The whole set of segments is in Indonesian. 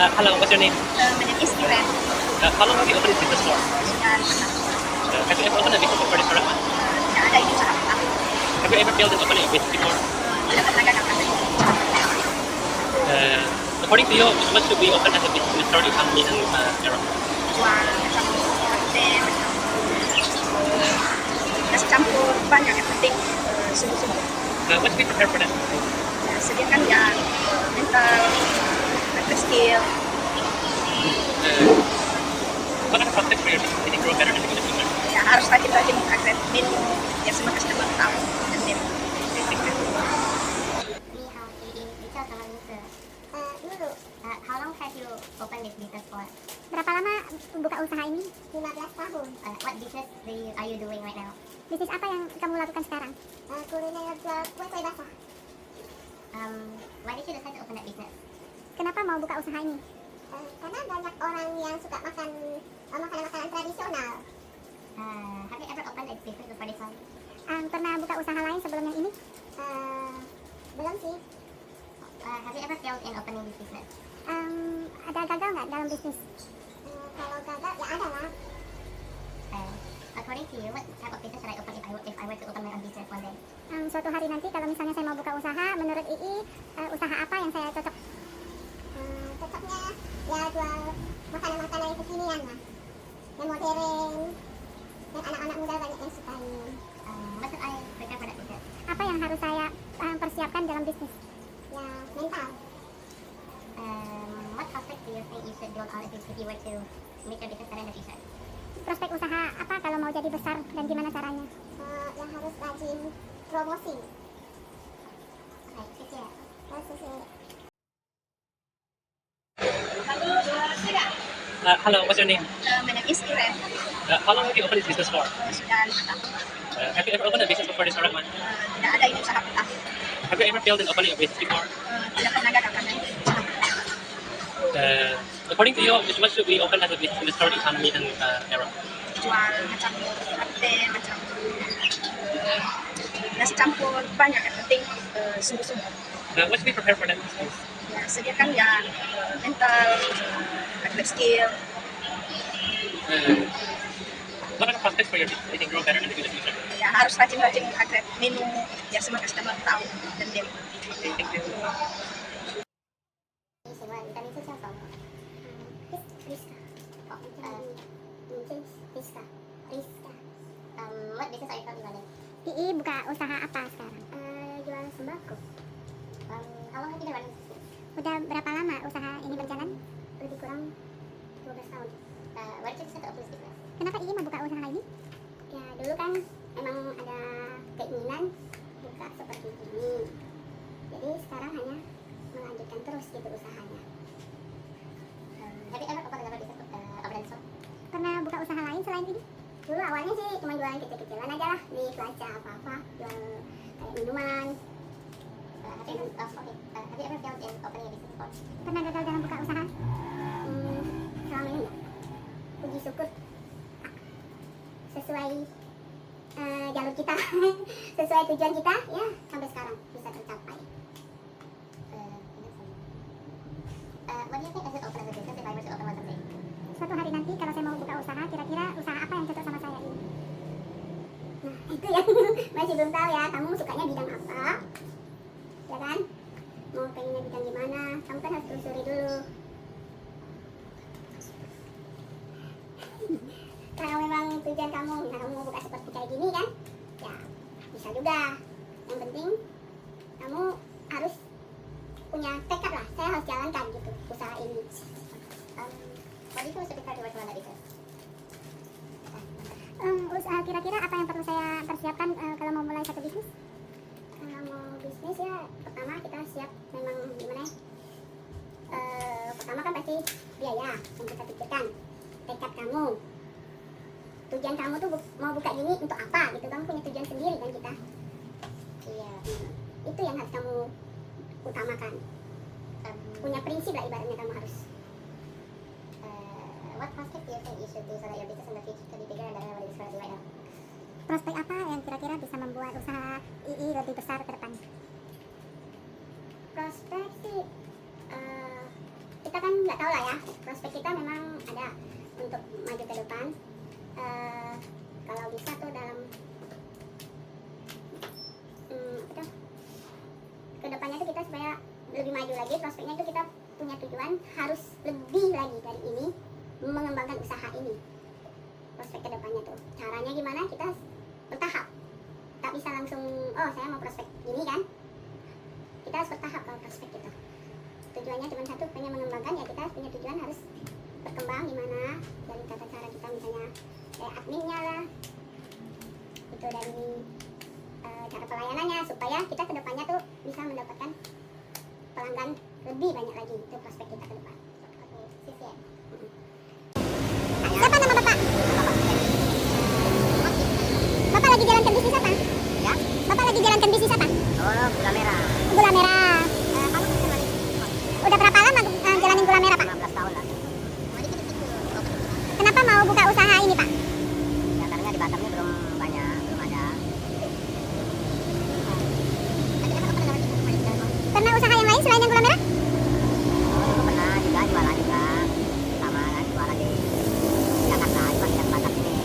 Hello, what's your name? My name is Iren. How long have you opened this business for? Sudah 5 tahun. Have you ever opened a business before this restaurant? Tidak ada ini usaha pertama. Have you ever failed in opening a business before? Tidak pernah gagal karena ini usaha pertama. According to you, what should we open as a business in the start economy and era? Jual macam sate, macam nasi campur banyak. Yang penting sungguh-sungguh. What should we prepare for that? Ya, sediakan yang mental, mental skill. What are the prospects for your business? Can you grow better in the future? Ya, harus rajin-rajin mengupgrade menu biar semua customer tahu dan menu. Thank you. Bisa sama Nisa. Dulu, how long have you opened this business for? Berapa lama buka usaha ini? 15 tahun. What business are you doing right now? Bisnis apa yang kamu lakukan sekarang? Kuliner jual kue basah. Why did you decide to open that business? Kenapa mau buka usaha ini? Karena banyak orang yang suka makan makanan-makanan tradisional. Have you ever opened a business before this one? Pernah buka usaha lain sebelum yang ini? Belum sih. Have you ever failed in opening this business? Ada gagal nggak dalam bisnis? Kalau gagal ya ada lah. According to you, what type of business should I open if I were to open my own business one day? Suatu hari nanti kalau misalnya saya mau buka usaha, menurut Ii, usaha apa yang saya cocok? Cocoknya ya jual makanan-makanan yang kekinian lah, yang modern, dan anak-anak muda banyak yang sukai. What should I prepare for that business? Apa yang harus saya persiapkan dalam bisnis? Ya mental. What aspect do you think you should build on if you were to make your business better in the future? Prospek usaha apa kalau mau jadi besar dan gimana caranya? Yang harus rajin promosi. Oke, ya. Hello, what's your name? My name is Iren. How long have you opened this business for? Sudah 5 tahun. Have you ever opened a business before this restaurant? Tidak ada ini usaha pertama. Have you ever failed in opening a business before? Tidak pernah gagal karena ini usaha pertama. According to you, what should we open as a business in the start economy and era? Jual macam sate, macam nasi campur banyak. Yang penting sungguh-sungguh. What should we prepare for that business? Ya, sediakan yang mental, mental skill. What are the prospects for your business? Can you grow better in the future? Ya, harus rajin-rajin mengupgrade menu biar semua customer tahu dan menu. Thank you. 你请问你的名字叫什么？Rizka. Rizka. What business are you currently running? Ii buka usaha apa sekarang? Jual sembako. How long have you been running this business? Udah berapa lama usaha ini berjalan? Lebih kurang 12 tahun. Why did you decide to open this business? Kenapa Ii membuka usaha ini? Ya dulu kan memang ada keinginan buka seperti ini. Jadi sekarang hanya melanjutkan terus gitu usahanya. Have you ever opened another business other than this one? Pernah buka usaha lain selain ini? Dulu awalnya sih cuma jualan kecil-kecilan aja lah di Plaza apa-apa, jual kayak minuman. Have you ever failed in opening a business before? Pernah gagal dalam buka usaha? Selama ini enggak. Puji syukur sesuai jalur kita, sesuai tujuan kita, ya sampai sekarang bisa tercapai. What do you think I should open as a business if I were to open one someday? Suatu hari nanti kalau saya mau buka usaha, kira-kira usaha apa yang cocok sama saya ini? Nah, itu yang masih belum tahu ya, kamu sukanya bidang apa? Ya kan? Mau pengennya bidang gimana? Kamu kan harus telusuri dulu. Kalau memang tujuan kamu, misalnya kamu mau buka seperti kayak gini kan? Ya, bisa juga. Yang penting kamu harus punya tekad lah, saya harus jalankan gitu usaha ini. What do you think we should prepare to work on that business? Usaha kira-kira apa yang perlu saya persiapkan kalau mau mulai satu bisnis? Kalau mau bisnis ya pertama kita siap memang gimana ya? Pertama kan pasti biaya yang kita pikirkan, tekad kamu, tujuan kamu tuh mau buka gini untuk apa gitu, kamu punya tujuan sendiri kan kita. Iya, itu yang harus kamu utamakan. Punya prinsip lah ibaratnya kamu harus. What prospect do you think you should do so that your business in the future can be bigger than what it is currently right now? Prospek apa yang kira-kira bisa membuat usaha Ii lebih besar ke depan? Prospek sih kita kan nggak tahu lah ya, prospek kita memang ada untuk maju ke depan. Kalau bisa tuh dalam apa tuh, ke depannya tuh kita supaya lebih maju lagi, prospeknya itu kita punya tujuan harus lebih lagi dari ini, mengembangkan usaha ini. Prospek ke depannya tuh caranya gimana, kita bertahap, tak bisa langsung oh saya mau prospek gini kan, kita harus bertahap. Kalau prospek kita tujuannya cuma satu, pengen mengembangkan, ya kita punya tujuan harus berkembang gimana dari tata cara kita, misalnya kayak adminnya lah itu, dari cara pelayanannya, supaya kita ke depannya tuh bisa mendapatkan pelanggan lebih banyak lagi. Itu prospek kita ke depan. Oke, siapa nama bapak? Bapak lagi jalankan bisnis apa? Ya? Bapak lagi jalankan bisnis apa? Oh, gula merah. Gula merah. Udah berapa lama jalanin gula merah, Pak? 15 tahun lah. Kenapa mau buka usaha ini, Pak? Ya karena di Batam ini belum banyak, belum ada. Pernah usaha yang lain selain yang gula merah? Oh, dulu pernah juga jualan juga. Sama kan jualan di Jakarta, cuma di Batam ini.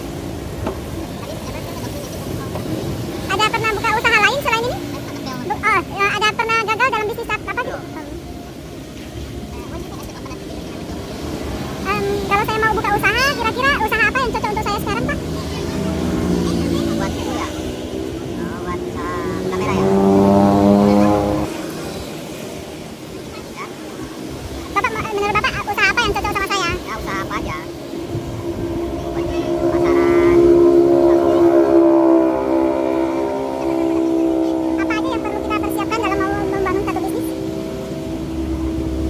Ada pernah buka usaha lain selain ini? Ada pernah gagal dalam bisnis apa? Belum. Kalau saya mau buka usaha, kira-kira usaha apa yang cocok untuk saya sekarang, Pak? Buat itu ya. Oh, buat gula merah ya. Bapak, menurut Bapak usaha apa yang cocok sama saya? Ya usaha apa aja. Buat di pasaran. Apa aja yang perlu kita persiapkan dalam mau membangun satu bisnis?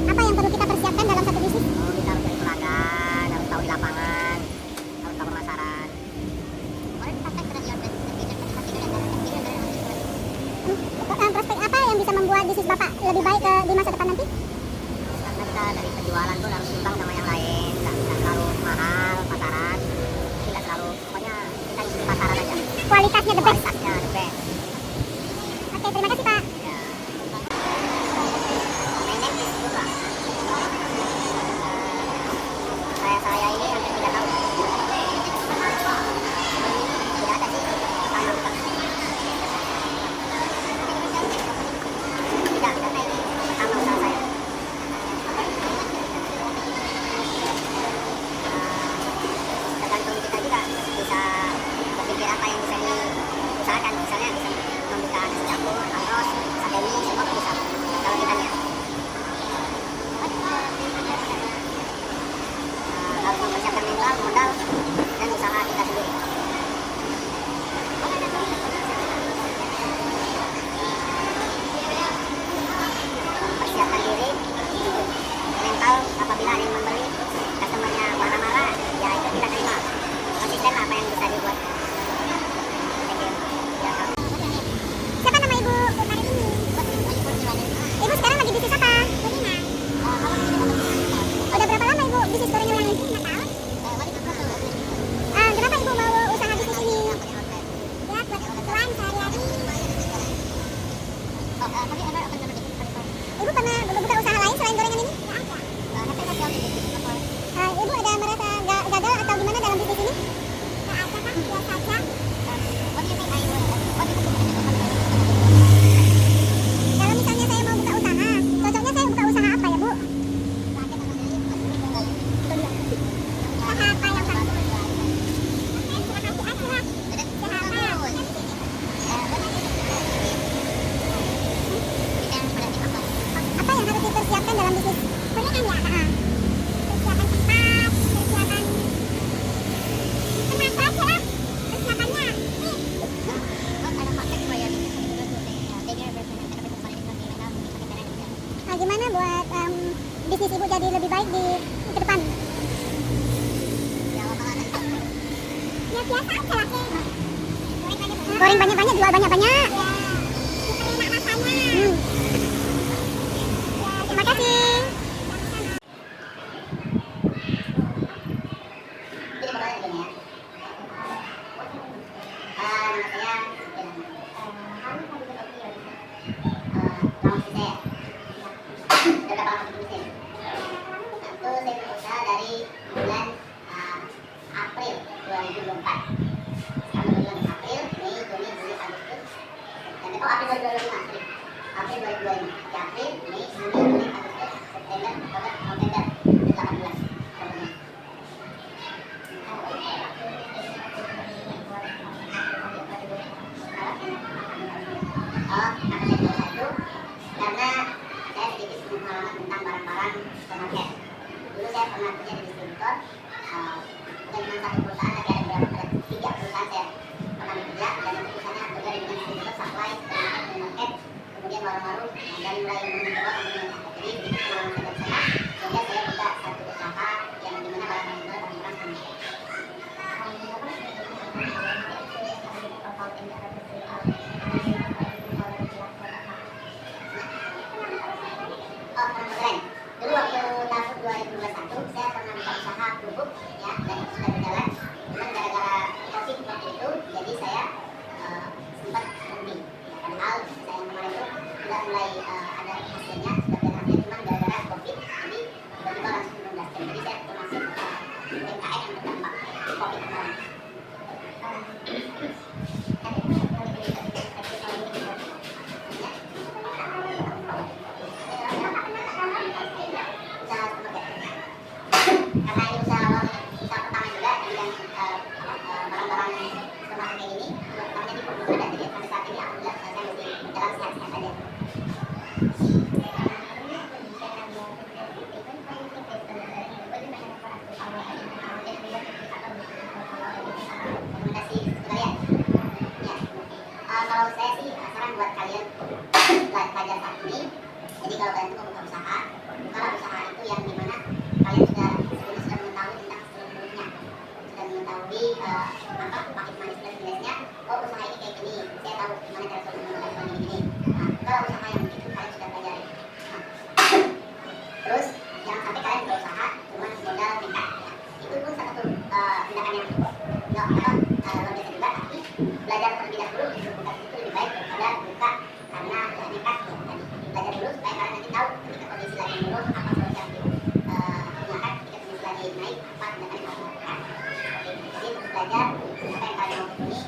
Apa yang perlu kita persiapkan dalam satu bisnis? Oh, kita harus cari pelanggan, harus tahu di lapangan, harus tahu pemasaran. Prospek apa yang bisa membuat bisnis Bapak lebih baik di masa depan nanti? Karena kita dari penjualan tuh harus imbang sama yang lain, nggak terlalu mahal pasaran, tidak terlalu, pokoknya kita isi pasaran aja. Kualitasnya the best. Kualitasnya the best. Oke, terima kasih, Pak. Ya. My name is Putra. Saya ini hampir 3 tahun. Tidak ada sih sama sekali. Tidak, karena ini pertama usaha saya. Tergantung kita juga bisa berpikir apa yang bisa diusahakan, misalnya bisa membuka nasi campur, arroz, sate mie, semua kan bisa kalau kita niat. Harus mempersiapkan mental, modal, dan usaha kita sendiri. Mempersiapkan diri, mental, apabila ada yang membeli, customernya marah-marah, ya itu kita terima. Konsisten apa yang bisa dibuat. Thank you. Ya, Siapa nama Ibu hari ini? Ibu sekarang lagi bisnis apa? Udah berapa lama Ibu bisnis gorengan ini? 5 tahun. Kenapa Ibu mau usaha bisnis ini? Ya, buat kebutuhan sehari-hari. Ibu pernah buka usaha lain selain gorengan ini? Ibu ada merasa gagal atau gimana dalam bisnis ini? Nggak ada, Kak. Biasa aja. Kalau misalnya saya mau buka usaha, cocoknya saya buka usaha apa ya, Bu? Usaha apa yang bagus? Apa yang harus dipersiapkan dalam bisnis gorengan ya? Persiapan tempat, persiapan tenang saja lah persiapannya. Gimana buat bisnis Ibu jadi lebih baik di ke depan? Ya biasa aja lah, goreng banyak-banyak, jual banyak-banyak. Enak rasanya. Ya, terima kasih. Jadi pertanyaan gini ya. Nama saya Dekat Pak Mesin. pernah kerja di distributor, bukan cuma satu perusahaan tapi ada 3 perusahaan saya pernah bekerja, dan itu perusahaannya bekerja dengan distributor, supply, supermarket, minimarket, kemudian warung-warung, dan mulai menjual kemudian jadi itu pengalaman saya dari sana, sehingga saya buka satu usaha yang dimana barang-barang itu barang-barang sama. Dulu waktu tahun 2021 saya pernah buka usaha kerupuk ya, dan itu sudah berjalan. Cuman gara-gara COVID waktu itu, jadi saya sempat berhenti. Ya, padahal saya yang kemarin itu sudah mulai ada hasilnya, sudah ada hasilnya, cuman gara-gara COVID, jadi tiba-tiba langsung menunda. Jadi saya termasuk UMKM yang terdampak di COVID kemarin. Karena ini usaha pertama juga di bidang barang-barang supermarket kayak gini, namanya di Purwokerto ada, jadi sampai saat ini alhamdulillah saya masih jalan sehat-sehat aja. Rekomendasi sekalian. Ya. Kalau saya sih saran buat kalian belajar saat ini. Jadi kalau kalian itu mau buka usaha, bukalah usaha itu yang dimana kalian sudah mengetahui tentang seluk-beluknya, sudah mengetahui apa pahit manis plus minusnya. Oh, usaha ini kayak gini, saya tahu gimana cara menggunakan gini. Nah, kalau usaha yang begitu kalian sudah pelajari. Nah, terus jangan sampai kalian berusaha cuma modal nekat ya. Itu pun satu tindakan yang nggak luar biasa juga, tapi belajar terlebih dahulu untuk buka itu lebih baik daripada buka karena ya nekat ya tadi. Belajar dulu supaya kalian nanti tahu ketika kondisi lagi menurun apa solusi yang digunakan, ketika kondisi lagi naik apa tindakan yang harus dilakukan. Jadi terus belajar apa yang kalian mau tekuni,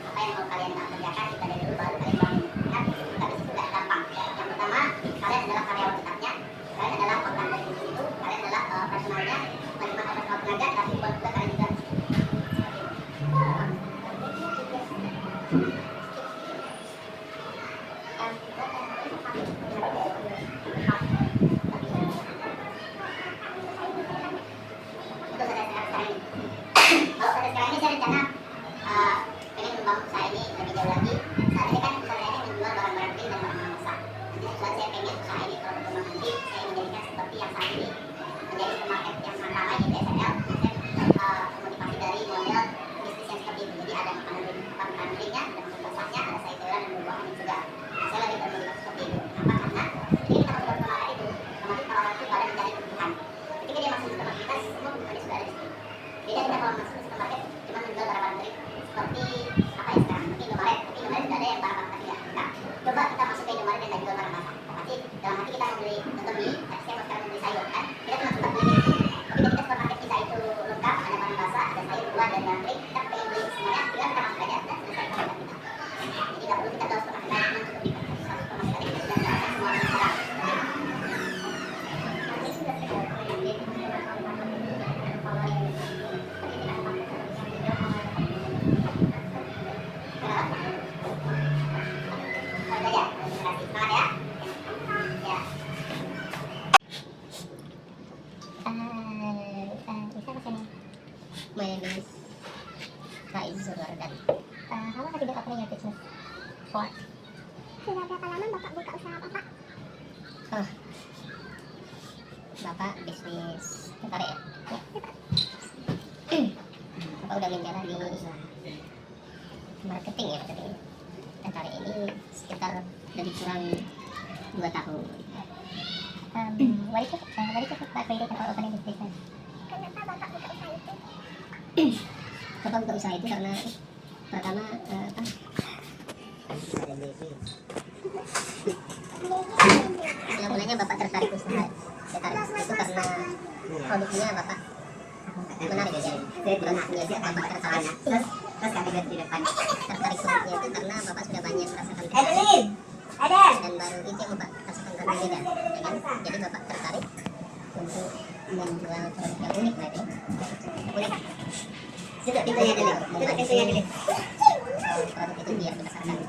apa yang mau kalian kerjakan, belajar dulu baru kalian bangun. Kan buka bisnis itu gak gampang. Yang pertama kalian adalah karyawan tetapnya, kalian adalah organ dari bisnis itu, kalian adalah personalnya, bukan personal tenaga, tapi buat juga kalian juga. Kalau pada sekarang ini saya rencana pengen membangun usaha ini lebih jauh lagi. Saat ini kan usaha ini menjual barang-barang kering dan barang-barang masak. Nanti tujuan saya pengen usaha ini kalau berkembang nanti saya menjadikan seperti yang saat ini menjadi supermarket yang sangat ramai di SML. Saya memotivasi dari model bisnis yang seperti itu. Jadi ada makanan keringnya, ada makanan basahnya, ada sayur-sayuran dan buah-buahan juga. Saya lebih termotivasi seperti itu. Kenapa? Karena ketika kita masuk ke supermarket itu, otomatis kalau orang itu pada mencari kebutuhan. Ketika dia masuk ke supermarket, kita semua kebutuhannya sudah ada di situ. Beda kita kalau masuk ke supermarket cuma menjual barang-barang kering seperti apa ya sekarang, mungkin Indomaret, tapi Indomaret sudah ada yang barang-barang tapi nggak buka. Coba kita masuk ke Indomaret dan nggak jual barang basah, pasti dalam hati kita mau beli contoh mie, saya mau sekarang beli sayur kan, kita cuma sempat beli itu. Tapi ketika supermarket kita itu lengkap, ada barang basah, ada sayur, buah dan barang kering, kita pengen beli semuanya, tinggal kita masuk aja dan selesai perjalanan kita. Jadi nggak perlu kita jual supermarket lain, cuma cukup di satu supermarket tadi kita sudah mendapatkan semua barang sekarang. My name is Faiz Zurwardan. How long have you been opening your business for? Sudah berapa lama Bapak buka usaha Bapak? Bapak bisnis tentara ya? Bapak udah menjalani marketing ya, tentara ini sekitar lebih kurang 2 tahun. What is your background for opening this business? Kenapa Bapak buka usaha itu? Bapak buka usaha itu karena pertama mulanya Bapak tertarik usaha. Tertarik itu karena produknya Bapak menarik ya. Produknya itu Bapak tertarik. Terus kategori di depan tertarik produknya itu karena Bapak sudah banyak merasakan dan baru itu yang Bapak rasakan berbeda. Jadi Bapak tertarik untuk menjual produk yang unik lah itu. Unik. Tutup pintunya dulu. Tutup pintunya dulu. Produk itu biar dipasarkan.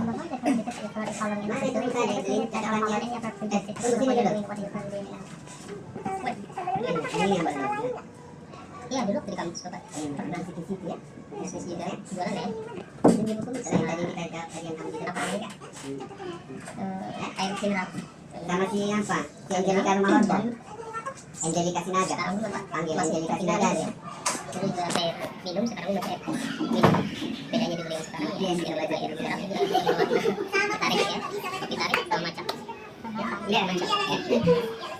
Bapak definitely because if you follow me, Mana itu bisa dilihat cara orangnya. Tunggu sini dulu. ini yang baru. Iya, dulu waktu di kampus Bapak pernah Di situ ya. bisnis juga ya, jualan ya. Ini buku selain tadi kita kajian kamu di Apa namanya? Air mineral. sama si apa? Si Angelika Rumah London. Angelika Sinaga. Sekarang belum Pak. Panggil Masih Angelika Sinaga ya. Dulu jualan air minum, sekarang udah air minum. Bedanya dulu yang sekarang Iya, ya, yang yang belajar air mineral itu ditarik ya, ditarik sama macam. Iya, macam.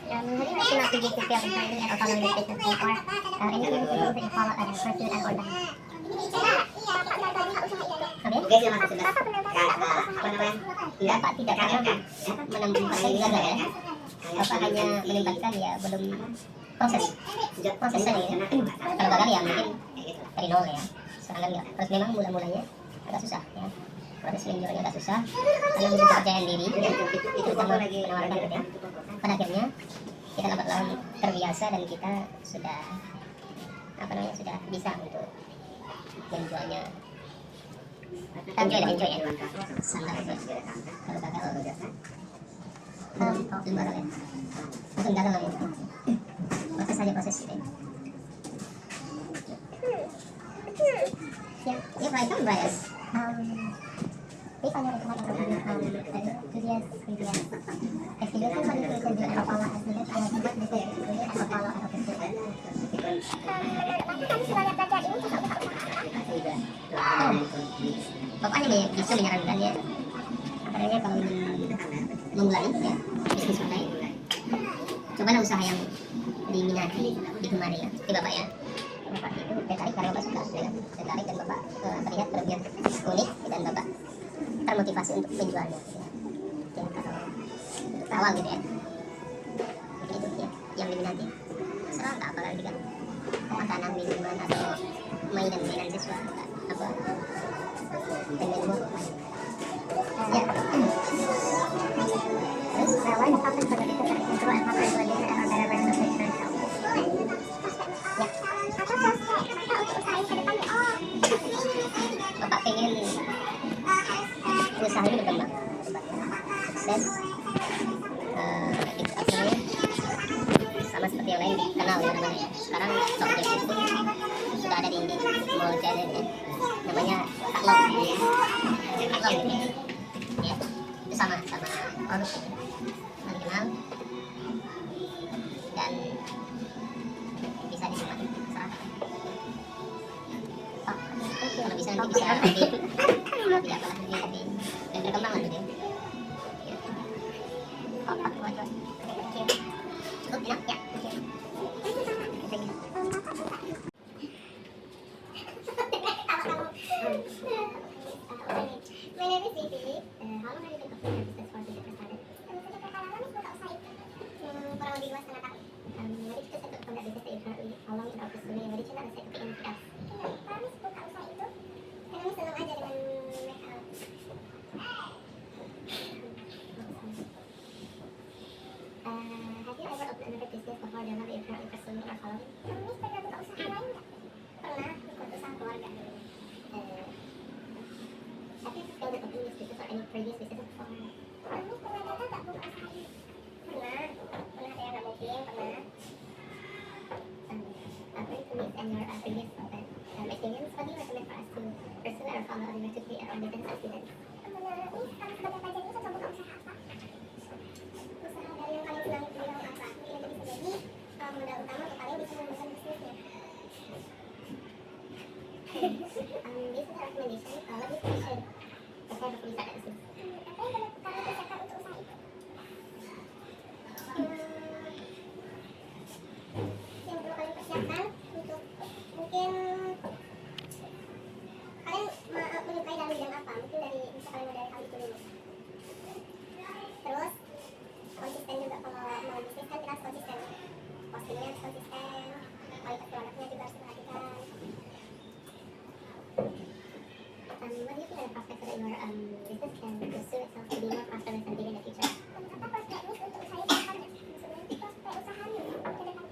Have you mentioned not to give the field entirely and follow the business before anything that you follow and pursue and order? Oke? Oke, sih Mas sudah. Apa namanya? Tidak, Bapak tidak pernah menempatkan gagal ya. Bapak hanya menempatkan ya belum proses prosesnya ya. Kalau gagal ya mungkin dari nol ya. Sekarang kan enggak. Terus memang mulanya agak susah ya. Proses menjualnya agak susah karena butuh kepercayaan diri terutama penawaran gitu ya. Pada akhirnya kita lambat laun terbiasa dan kita sudah sudah bisa untuk menjualnya. Enjoy ya. Santai aja. Kalau gagal belum gagal ya. Mungkin gagal lagi. Proses aja proses gitu ya. Yeah, right on, Brian. Based on your recommendation, enthusiast, if you listen to the video and follow as needed, I will support this video and follow and open to it. Pokoknya bisa menyarankan ya, katanya kalau memulai ya bisnis online, cobalah usaha yang diminati, digemari ya, di Bapak ya. Bapak itu tertarik karena Bapak suka, ya, tertarik dan Bapak terlihat terbiar unik dan Bapak termotivasi untuk menjualnya gitu ya. Yang kalau awal gitu ya. Jadi itu ya yang diminati. Serah tak apa lagi kan makanan, minuman atau mainan siswa apa main-main bola. Ya. Terus why the topic for the different control and how to do it and better representation. Bapak pengen usaha ini berkembang, sukses, sama seperti yang lain dikenal di mana-mana ya. Sekarang Top Jack itu sudah ada di Mall Challenge ya, namanya Katlong gitu ya. Ya, itu sama produk gitu, dikenal dan bisa dinikmati masyarakat. Kalau bisa nanti bisa lebih apalah lebih berkembang lah gitu ya. Cukup enak ya. My name is Vivi. How long have you been opening your business for? Sejak started? Sejak kapan lama buka usaha itu? Kurang lebih 2,5 tahun. What did you decide from that business that you currently? How long you are pursuing? What did you decide to pick anything else? Kenapa Miss buka usaha itu? Karena Miss senang aja dengan make up. Have you ever opened another business before the one that you currently pursuing or following? Miss pernah buka usaha lain nggak? Pernah, ikut usaha keluarga. Have you failed at opening this business or any previous business before? Miss pernah gagal nggak buka usaha ini? Pernah ada yang nggak mungkin, pernah. According to Miss and your previous experience, what do you recommend for us to pursue or follow in order to create our own business as students? Menurut Miss, kalau sebagai pelajar ini cocok buka usaha apa? Usaha dari yang paling senang dibilang apa? Mungkin itu bisa jadi modal utama untuk kalian bisa mengembangkan bisnisnya. Based on your recommendation, what do you think we should prepare before we start that business? Apa yang perlu kalian persiapkan untuk usaha itu? Yang perlu kalian persiapkan untuk mungkin kalian menyukai dalam bidang apa? Mungkin dari bisa kalian dari hal itu dulu. Terus konsisten juga kalau mau bisnis kan kita harus konsisten. Postingnya harus konsisten, kualitas produknya juga harus diperhatikan. What do you think are the prospects that your business can pursue itself to be more prosperous and bigger in the future? Apa prospek Miss untuk usaha ke depannya? Maksudnya prospek usahanya ke depan.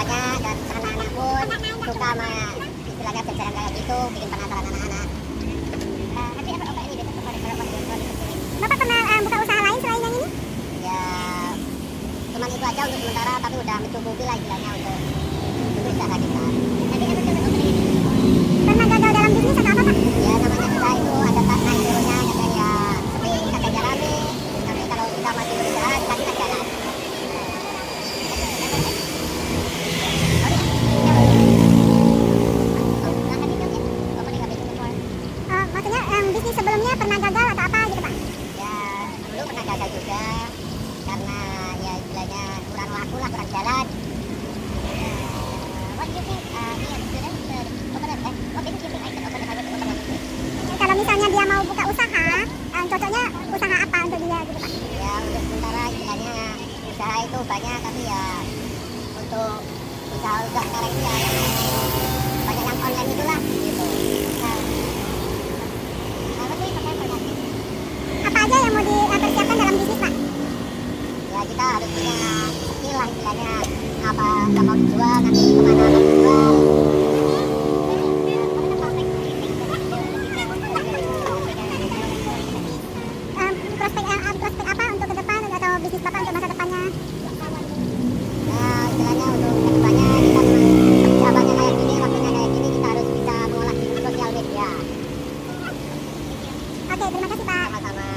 banyak dan anak-anak pun suka sama istilahnya jajanan kayak gitu, bikin penasaran anak-anak. Have you ever opened any business before this? Bapak pernah buka usaha lain selain yang ini? Ya, cuman itu aja untuk sementara, tapi udah mencukupi lah istilahnya untuk usaha kita. Pernah gagal dalam bisnis atau apa Pak? Ya namanya kita itu ada naik turunnya, kadang ya sering kagak jalani, tapi kalau kita masih berusaha kita bisa jalan. Maksudnya bisnis sebelumnya pernah gagal atau apa gitu Pak? Ya dulu pernah gagal juga karena ya istilahnya kurang laku lah, kurang jalan. What do you think? Kalau misalnya dia mau buka usaha, cocoknya usaha apa untuk dia gitu Pak? Ya untuk sementara istilahnya usaha itu banyak, tapi ya untuk usaha sekarang ini ya banyak yang online itulah gitu. Apa aja yang mau dipersiapkan dalam bisnis Pak? Ya kita harus punya skill lah istilahnya, apa yang mau dijual, nanti kemana mau dijual. Prospek apa untuk ke depan atau bisnis Bapak untuk masa depannya? Ya istilahnya untuk kedepannya kita memang jawabannya kayak gini, waktunya kayak gini, kita harus bisa mengolah di sosial media. Oke, terima kasih Pak. Sama-sama.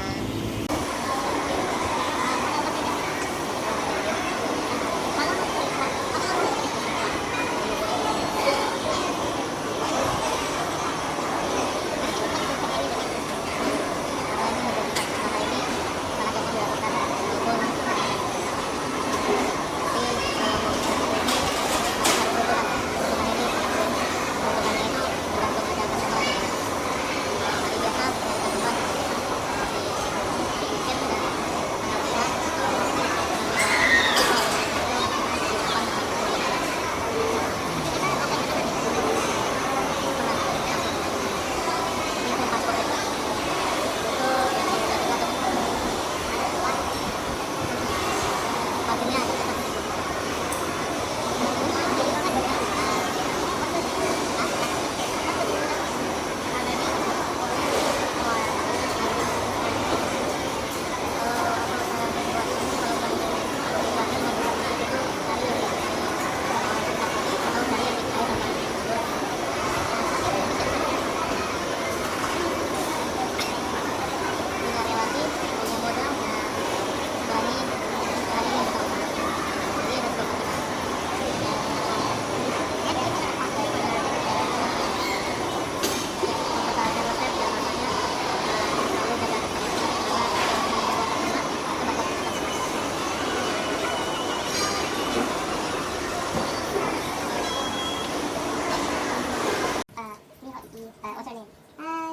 What's your name?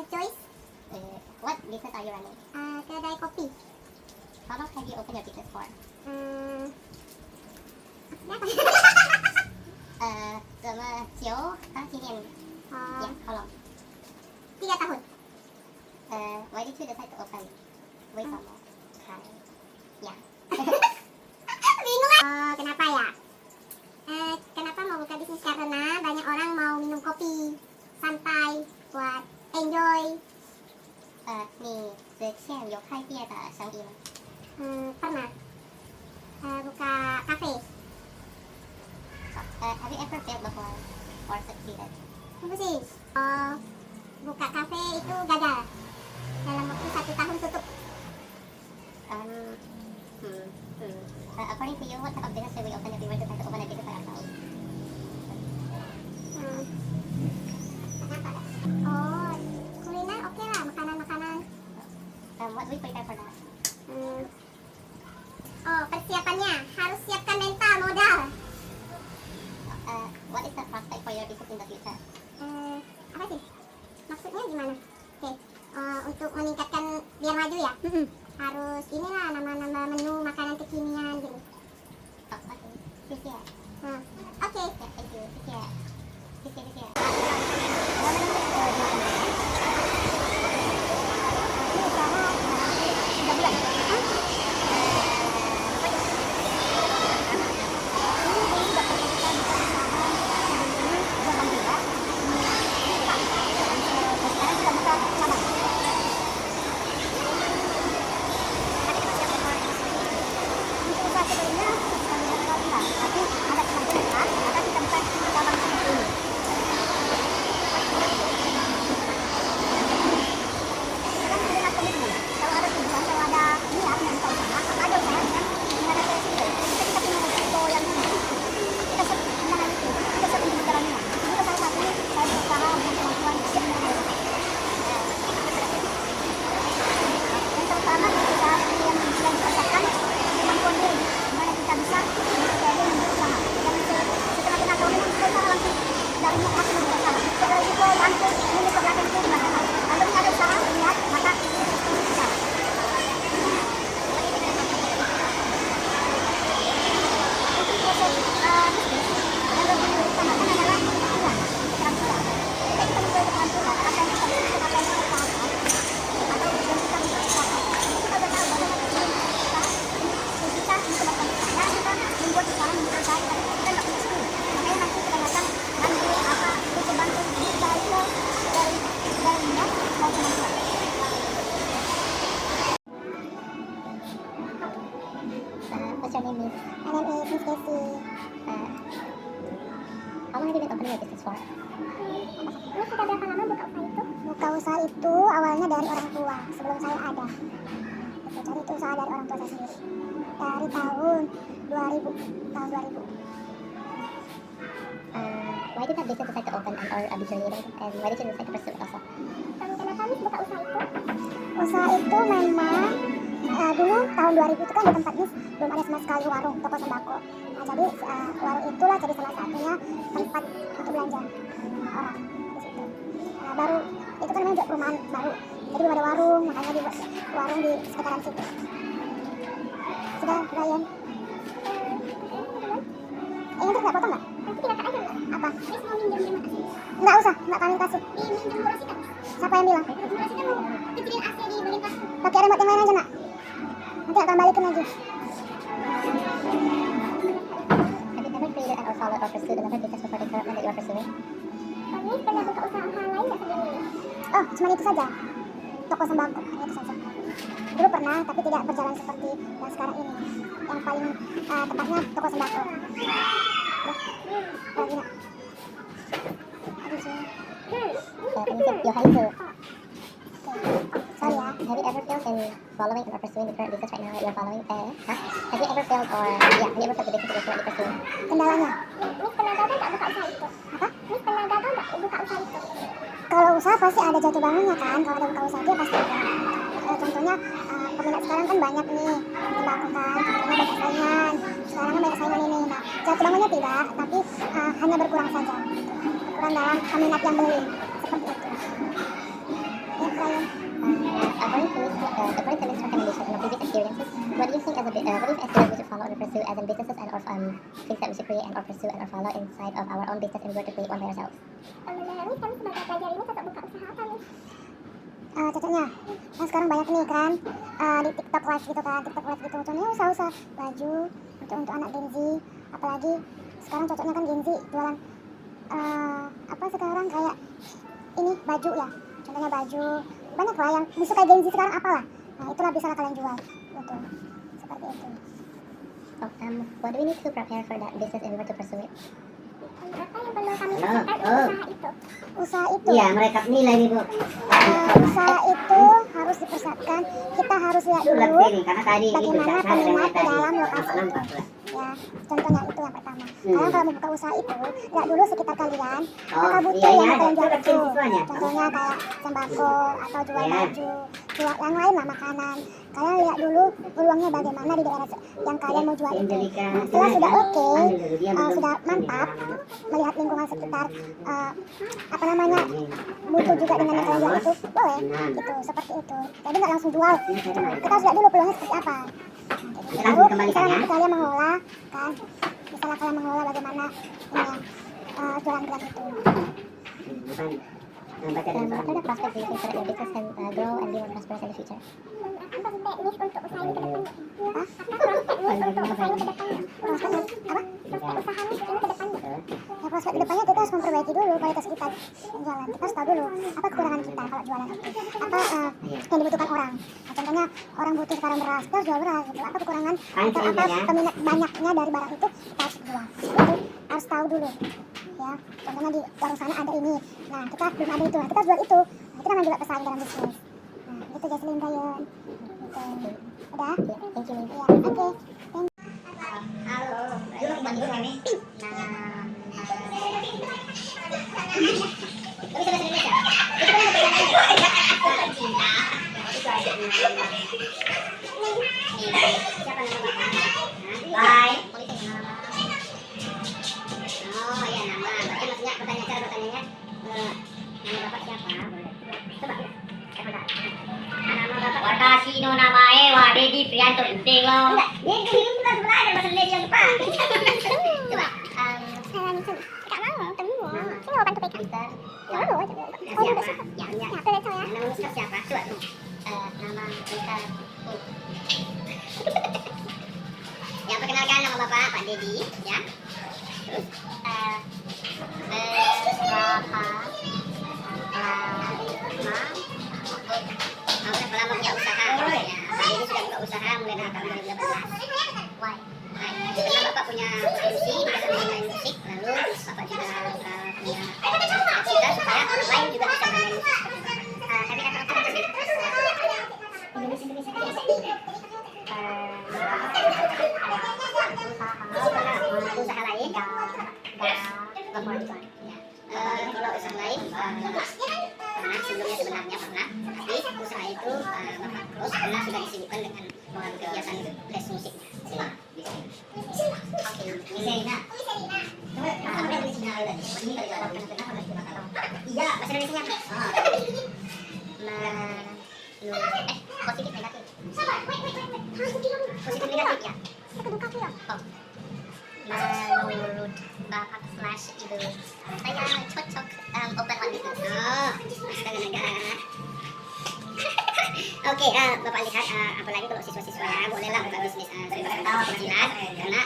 Joyce, What business are you running? kedai kopi. How long have you opened your business for? Berapa? 怎么久？今年 Oh, Yeah, how long? 3 tahun. Why did you decide to open Wei Sama? Yeah. Bingung lah. Oh, kenapa ya? Kenapa mau buka bisnis? Karena banyak orang mau minum kopi santai buat enjoy. 你之前有开店的生意吗？ Pernah buka kafe. Have you ever failed before or succeeded? Apa sih? Oh, buka kafe itu gagal. Dalam waktu 1 tahun tutup. According to you, what type of business should we open if we were to try to open a business for ourselves? Oh, kuliner oke lah, makanan-makanan. What do we prepare for that? Oh, persiapannya harus siapkan mental, modal. What is the prospect for your business in the future? Apa sih? Maksudnya gimana? Oke, untuk meningkatkan biar maju ya. Harus inilah nama-nama menu makanan kekinian gitu. Oh, okay. 谢谢. Oke. Yeah, thank you. 谢谢. 谢谢, 谢谢. opening a business for? Ini sudah berapa lama buka usaha itu? Buka usaha itu awalnya dari orang tua sebelum saya ada. Jadi itu usaha dari orang tua saya sendiri. Dari tahun 2000, tahun 2000. Why did that business decide to open and or be created? And why did you decide to pursue it also? Kenapa Miss buka usaha itu? Usaha itu memang dulu tahun 2000 itu kan di tempat Miss belum ada sama sekali warung toko sembako. Nah jadi warung itulah jadi salah satunya tempat untuk belanja orang di situ. Nah, baru itu kan memang perumahan baru, jadi belum ada warung, makanya dibuat warung di sekitaran situ. Sudah Ryan. Nanti nggak potong nggak? Nanti silakan aja. Apa? Miss mau minjem kasih? Nggak usah, nggak kami kasih. Minjem murah sih kan? Siapa yang bilang? Murah sih kan mau kecilin AC di bagian plastik. Pakai remote yang lain aja nak. Nanti akan balikin lagi. Have you ever created and or followed or pursued another business before the current one that you are pursuing? Miss pernah buka usaha lain nggak sebelum ini? Oh, cuma itu saja. Toko sembako, itu saja. Dulu pernah, tapi tidak berjalan seperti yang sekarang ini. Yang paling tepatnya toko sembako. Lagi nak. Aduh, sini. Can you say your height too? Sorry ya. Have you ever failed in following or pursuing the current business right now that you are following? Have you ever failed or have you ever failed the business that you're currently pursuing? Kendalanya? Miss pernah gagal tak buka usaha itu? Apa? Miss pernah gagal tak buka usaha itu? Kalau usaha pasti ada jatuh bangunnya kan. Kalau ada buka usaha dia pasti ada. Contohnya peminat sekarang kan banyak nih sembako kan. Contohnya banyak saingan. Sekarang kan banyak saingan ini. Nah, jatuh bangunnya tidak, tapi hanya berkurang saja. Berkurang dalam peminat yang beli. Seperti itu. Ya, Ryan. According to this recommendation and previous experiences, what do you think as a business we should follow or pursue as in businesses and or things that we should create and or pursue and or follow inside of our own business if we were to create one by ourselves? Miss, kamu sebagai pelajar ini cocok buka usaha apa nih? Cocoknya, kan sekarang banyak nih kan di TikTok live gitu kan, TikTok live gitu. Contohnya usaha-usaha baju untuk anak Gen Z, apalagi sekarang cocoknya kan Gen Z jualan apa sekarang kayak ini baju ya, contohnya baju banyak lah yang disukai Gen Z sekarang apalah. Nah itulah bisa kalian jual, betul seperti itu. Oh, what do we need to prepare for that business if we were to pursue it? Apa yang perlu kami persiapkan usaha itu? Usaha itu? Iya, mereka nilai nih Bu. Usaha itu harus dipersiapkan. Kita harus lihat dulu bagaimana peminat di dalam lokasi itu. Ya, contohnya itu yang pertama. Kalian kalau mau buka usaha itu, lihat dulu sekitar kalian. Apakah butuh yang kalian jual itu? Contohnya kayak sembako atau jual baju, jual yang lain lah makanan. Kalian lihat dulu peluangnya bagaimana di daerah yang kalian mau jual itu. Nah, setelah sudah oke, sudah mantap, melihat lingkungan sekitar, apa namanya, butuh juga dengan yang kalian jual itu, boleh, gitu, seperti itu. Jadi nggak langsung jual, kita harus lihat dulu peluangnya seperti apa. Lalu misalnya nanti kalian mengelola, kan, misalnya kalian mengelola bagaimana ini ya, jualan gelas itu. What are the prospects do you think so that your business can grow and be more prosperous in the future? Apa teknis untuk usaha ini ke depannya? Hah? Prospek untuk usaha ini ke depannya? Prospek apa? Prospek usaha ini ke depannya? Ya prospek ke depannya kita harus memperbaiki dulu kualitas kita jualan. Kita harus tahu dulu apa kekurangan kita kalau jualan itu. Apa yang dibutuhkan orang. Nah, contohnya orang butuh sekarang beras, kita harus jual beras. Gitu. Apa kekurangan atau apa peminat banyaknya dari barang itu kita harus jual. Itu harus tahu dulu. Ya, contohnya di warung sana ada ini. Nah, kita belum ada itu. Nah, kita jual itu. Nah, kita namanya juga pesaing dalam bisnis. Nah, itu Jaslyn Ryan. Gitu. Udah? Yeah, thank you. Ya, oke. Halo, dulu kembali kami. Siapa nama Bapak? Bye. Oh ya nama, berarti maksudnya cara bertanyanya nama Bapak siapa? Coba. Nama Bapak Watasino namae wa Dedi Prianto Intelo. Enggak, dia kita sebenarnya bahasa Dedi yang depan. Coba. Kak mau temu. Saya mau bantu pegang. Mau aja. Oh, besok. Ya. Ya, boleh tahu ya. Nama Mister siapa? Coba. Nama Mister. Ya, perkenalkan nama Bapak Pak Dedi, ya. Terus Lama punya usaha. Ya, Pak Dedi sudah buka usaha mulai dari tahun 2018. Why? Karena Bapak punya produksi, bisa mengenai musik, lalu Bapak juga Favorit ya. Kalau usaha lain pernah sebelumnya sebenarnya pernah, tapi usaha itu Bapak Ros pernah sudah disibukkan dengan kegiatan les musiknya. Oke, Miselina. Apa yang Miselina tadi? Ini tadi kalau kenapa harus dimakan? Iya, bahasa Indonesia. Positif negatif. Positif negatif ya. Oh. Menurut Bapak slash Ibu, saya cocok open on business. Oh, astaga negara. Oke, Bapak lihat apalagi kalau siswa-siswa ya bolehlah buka bisnis kecilan karena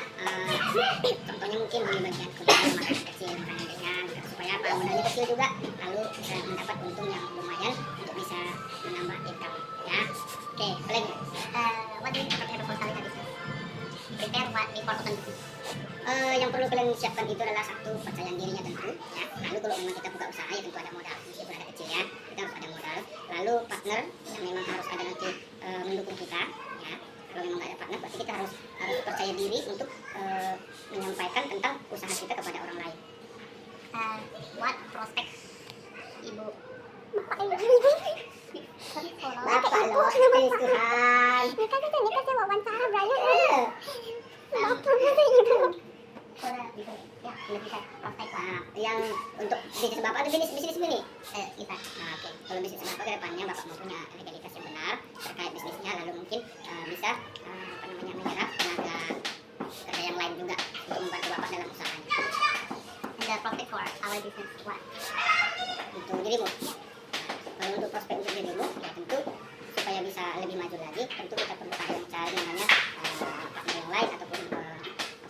contohnya mungkin di bagian kebutuhan makanan kecil, makanan ringan supaya modalnya kecil juga lalu bisa mendapat untung yang lumayan untuk bisa menambah income ya. Oke, apalagi what do you prepare for selling a business? Prepare what before open business? Yang perlu kalian siapkan itu adalah satu percayaan dirinya tentu ya. Lalu kalau memang kita buka usaha ya tentu ada modal meskipun ada kecil ya, kita harus ada modal. Lalu partner yang memang harus ada nanti mendukung kita ya. Kalau memang nggak ada partner berarti kita harus percaya diri untuk menyampaikan tentang usaha kita kepada orang lain. What prospek Ibu? Bapak loh, please Tuhan. Ini kan saya wawancara Brian. Ya, lebih prospek yang untuk bisnis Bapak atau bisnis ini? Kita. Nah, oke. Kalau bisnis Bapak ke depannya Bapak mau punya legalitas yang benar terkait bisnisnya, lalu mungkin bisa menyerap tenaga kerja yang lain juga untuk membantu Bapak dalam usahanya. And the prospect for our business what? Untuk dirimu. Kalau untuk prospek untuk dirimu, ya tentu supaya bisa lebih maju lagi, tentu kita perlu mencari namanya partner yang lain ataupun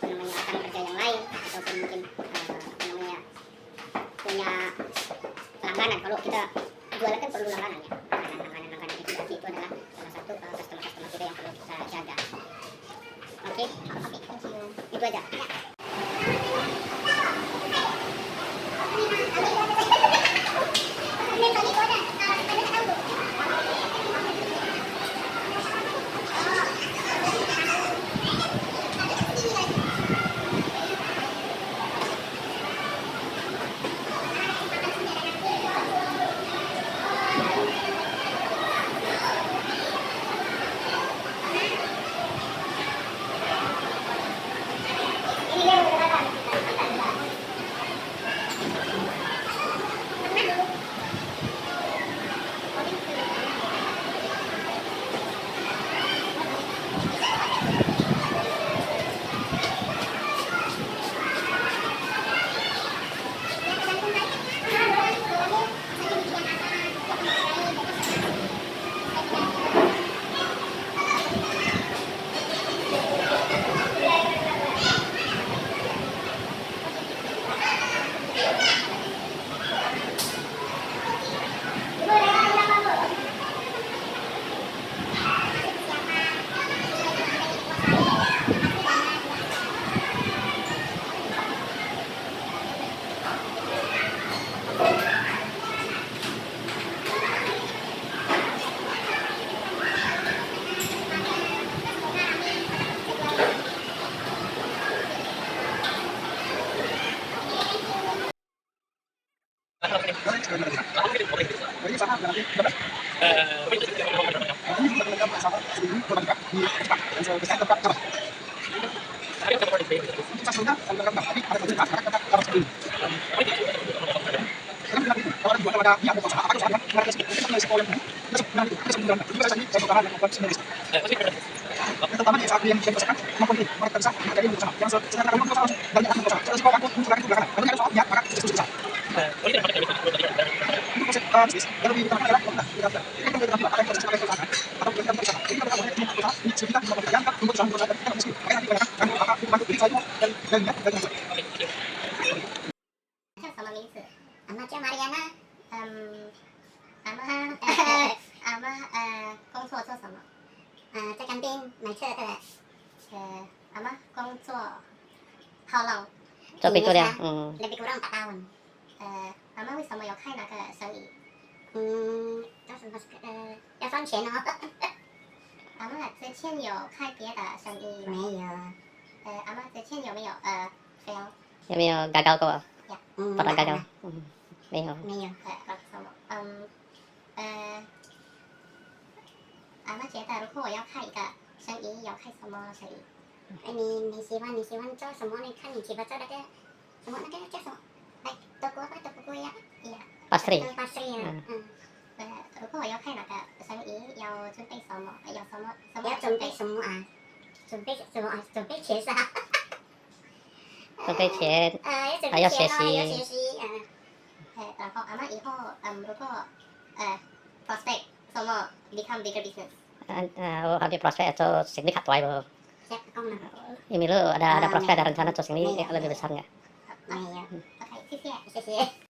rekan kerja yang lain ataupun mungkin punya langganan. Kalau kita jualan kan perlu langganan ya. Langganan itu berarti itu adalah salah satu customer kita yang perlu kita jaga. Oke, thank you. Itu aja. Sama Mingse. Anaknya Mariana 工作做什么？在干冰买车的。工作 how long？ Lebih kurang. Lebih kurang 4 tahun.为什么要开那个生意？叫什么？要赚钱哦。之前有开别的生意没有？之前有没有fail？有没有gagal过？ Ya. Pernah Nggak gagal? pernah. 没有。 没有，老师说，阿妈觉得如果我要开一个生意，要开什么生意？哎，你喜欢做什么？你看你喜欢做那个什么叫什么？哎，德国呀，呀， Pastry. pastry 啊，嗯如果我要开那个生意，要准备什么？要准备什么啊？准备什么啊？准备钱噻。准备钱，要准还要学备钱咯，要习。学习，然后阿妈以后，如果prospect 什么 become bigger business， Habis prospek atau segini kat tuai bo. siap kau nak? Ini lu ada prospek, ada Nih. rencana untuk segini Nih. lebih besar nggak? 没有，OK，谢谢。